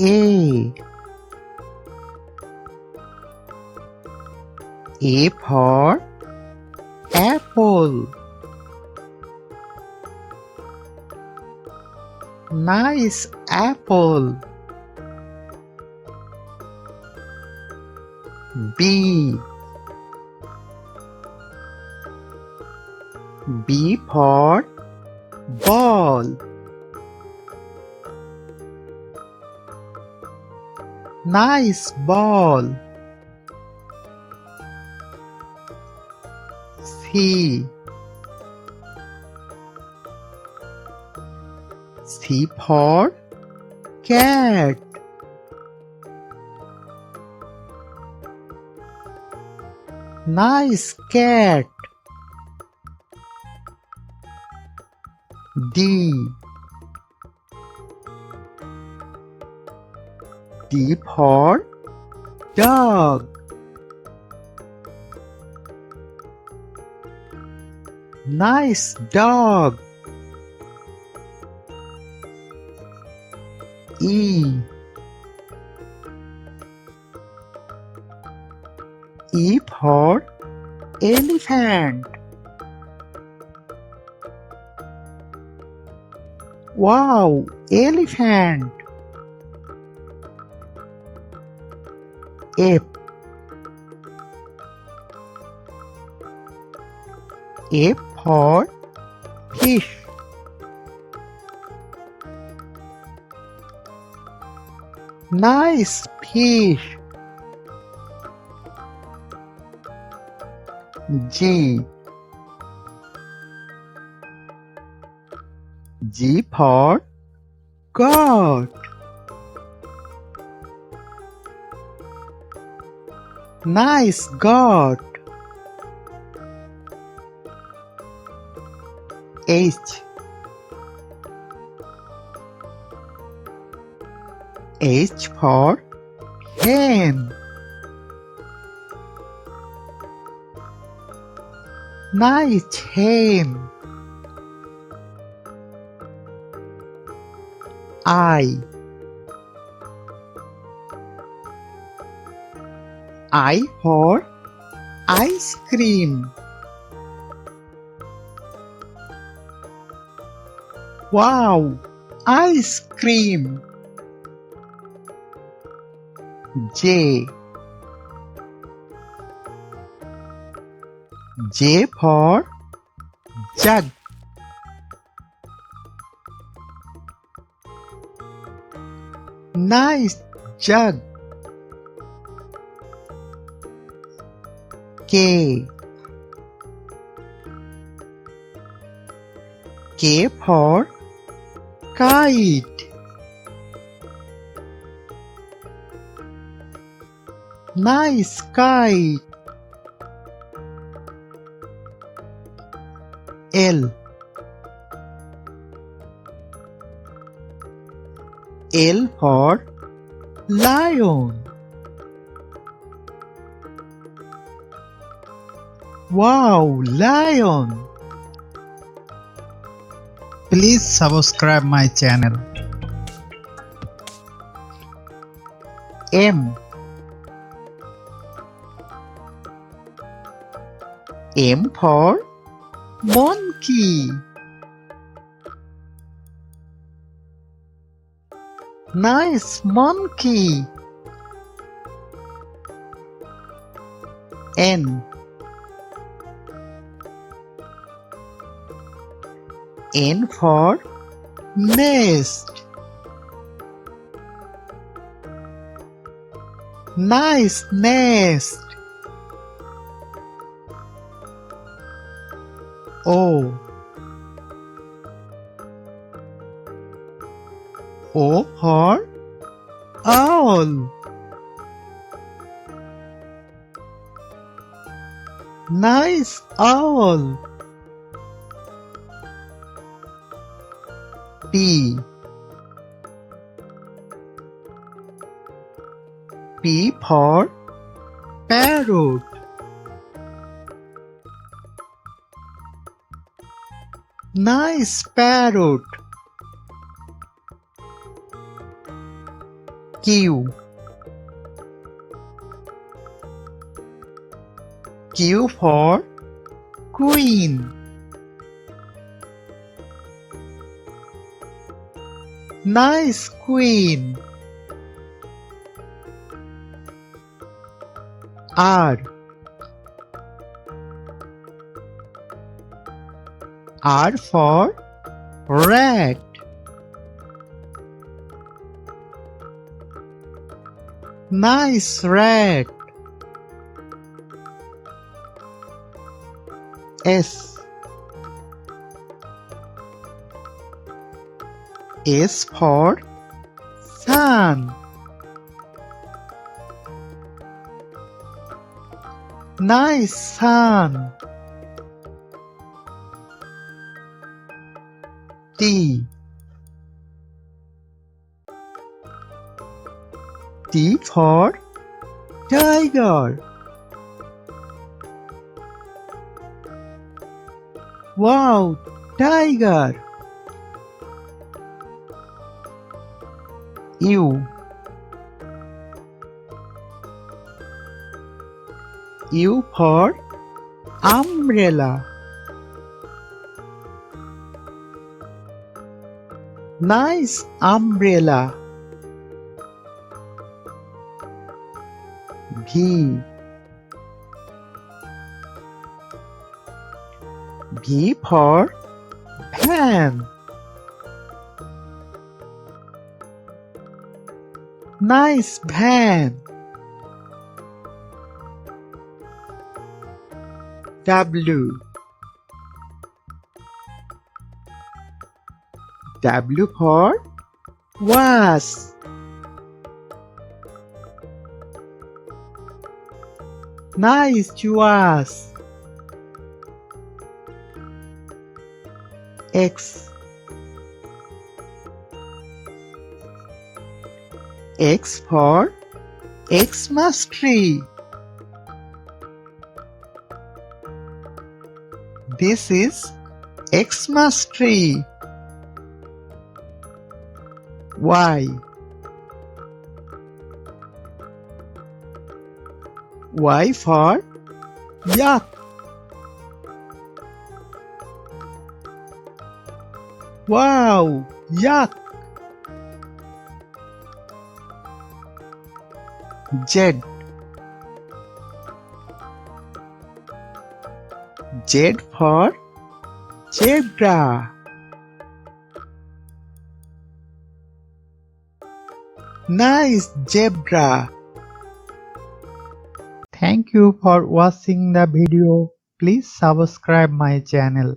A. A for apple. Nice apple. B. B for ball. Nice ball. C. C for cat. Nice cat. D. D for dog. Nice dog. E. E for elephant. Wow, elephant. F. F for fish. Nice fish. G. G for goat. Nice goat. H. H for hen. Nice hen. I. I for ice cream. Wow, ice cream. J. J for jug. Nice jug. K. K for kite. Nice kite. L. L for lion. Wow, lion. Please subscribe my channel. M. M for monkey. Nice monkey. N. N for nest. Nice nest. O. O for owl. Nice owl. P. P for parrot. Nice parrot. Q. Q for Queen. Nice queen. R. R for rat. Nice rat. S. S for sun. Nice sun. T. T for tiger. Wow, tiger. U. U for umbrella. Nice umbrella. V. V for van. Nice van. W. W for was. Nice was. X. X for Xmas tree. This is Xmas tree. Y. Y for yak. Wow, yak. Z. Z for zebra. Nice zebra. Thank you for watching the video. Please subscribe my channel.